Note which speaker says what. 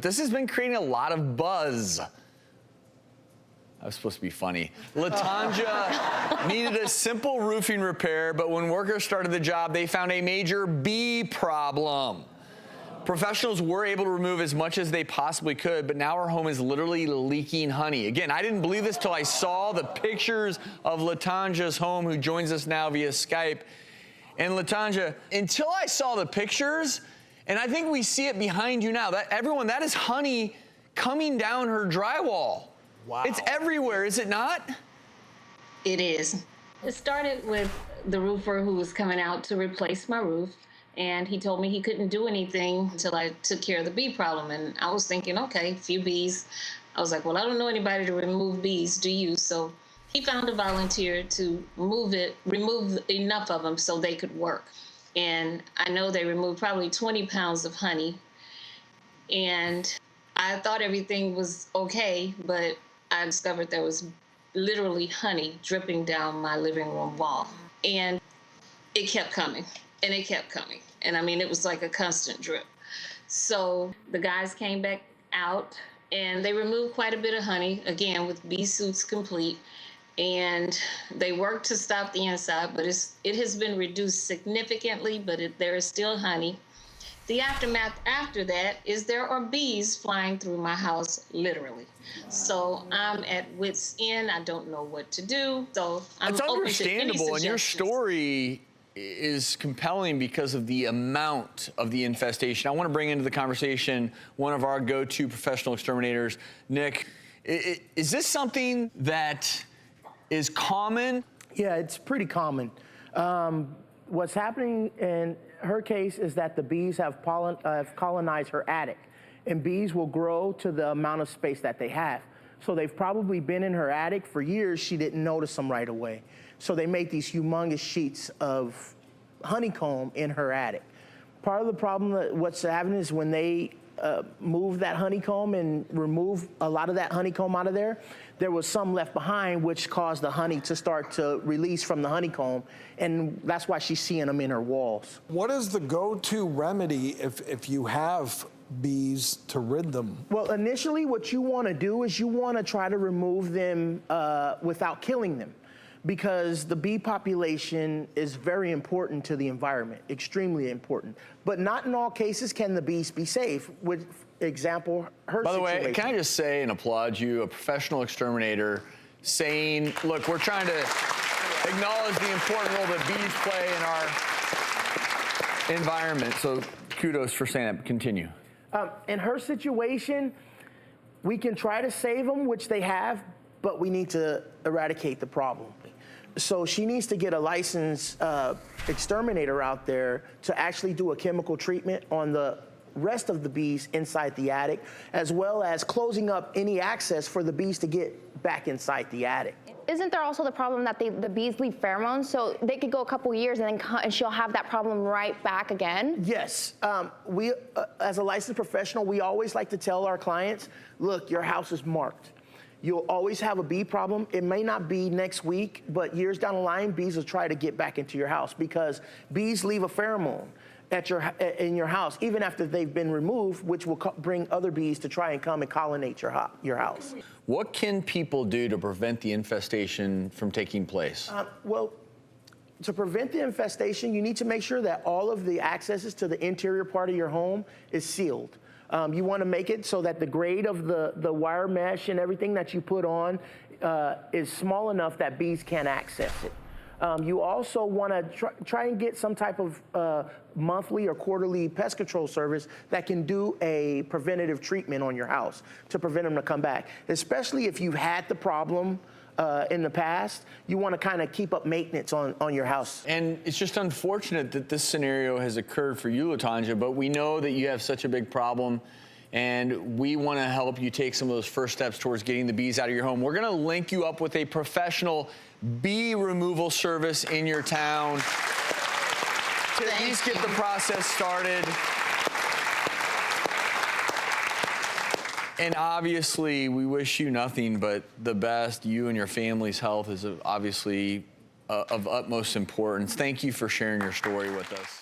Speaker 1: This has been creating a lot of buzz. I was supposed to be funny. Latanja needed a simple roofing repair, but when workers started the job, they found a major bee problem. Professionals were able to remove as much as they possibly could, but now her home is literally leaking honey. Again, I didn't believe this till I saw the pictures of Latanja's home, who joins us now via Skype. And Latanja, until I saw the pictures, and I think we see it behind you now, that is honey coming down her drywall. Wow. It's everywhere, is it not?
Speaker 2: It is. It started with the roofer who was coming out to replace my roof, and he told me he couldn't do anything until I took care of the bee problem. And I was thinking, okay, a few bees. I was like, well, I don't know anybody to remove bees, do you? So he found a volunteer to remove enough of them so they could work. And I know they removed probably 20 pounds of honey. And I thought everything was okay, but I discovered there was literally honey dripping down my living room wall. And it kept coming, and it kept coming. And I mean, it was like a constant drip. So the guys came back out, and they removed quite a bit of honey, again, with bee suits complete. And they worked to stop the inside, but it has been reduced significantly, but there is still honey. The aftermath after that is there are bees flying through my house, literally. So I'm at wit's end. I don't know what to do. So I'm
Speaker 1: It's
Speaker 2: open to any
Speaker 1: understandable, and your
Speaker 2: suggestions.
Speaker 1: story is compelling because of the amount of the infestation. I want to bring into the conversation one of our go-to professional exterminators, Nick. Is this something that is common?
Speaker 3: Yeah, it's pretty common. What's happening in her case is that the bees have colonized her attic, and bees will grow to the amount of space that they have. So they've probably been in her attic for years. She didn't notice them right away. So they make these humongous sheets of honeycomb in her attic. Part of the problem what's happening is when they move that honeycomb and remove a lot of that honeycomb out of there, there was some left behind, which caused the honey to start to release from the honeycomb, and that's why she's seeing them in her walls.
Speaker 4: What is the go-to remedy if you have bees to rid them?
Speaker 3: Well, initially what you want to do is you want to try to remove them without killing them, because the bee population is very important to the environment, extremely important. But not in all cases can the bees be safe. With example, her
Speaker 1: By the
Speaker 3: situation.
Speaker 1: way, can I just say and applaud you, a professional exterminator, saying, look, we're trying to acknowledge the important role that bees play in our environment. So kudos for saying that. Continue.
Speaker 3: In her situation, we can try to save them, which they have, but we need to eradicate the problem. So she needs to get a licensed exterminator out there to actually do a chemical treatment on the rest of the bees inside the attic, as well as closing up any access for the bees to get back inside the attic.
Speaker 5: Isn't there also the problem that the bees leave pheromones, so they could go a couple years and then she'll have that problem right back again?
Speaker 3: Yes. We, as a licensed professional, we always like to tell our clients, look, your house is marked. You'll always have a bee problem. It may not be next week, but years down the line, bees will try to get back into your house because bees leave a pheromone in your house, even after they've been removed, which will bring other bees to try and come and pollinate your house.
Speaker 1: What can people do to prevent the infestation from taking place?
Speaker 3: Well, to prevent the infestation, you need to make sure that all of the accesses to the interior part of your home is sealed. You want to make it so that the grade of the wire mesh and everything that you put on is small enough that bees can't access it. You also want to try and get some type of monthly or quarterly pest control service that can do a preventative treatment on your house to prevent them to come back. Especially if you've had the problem in the past, you want to kind of keep up maintenance on your house.
Speaker 1: And it's just unfortunate that this scenario has occurred for you, Latanja, but we know that you have such a big problem, and we want to help you take some of those first steps towards getting the bees out of your home. We're going to link you up with a professional bee removal service in your town to at least get the process started. And obviously, we wish you nothing but the best. You and your family's health is obviously of utmost importance. Thank you for sharing your story with us.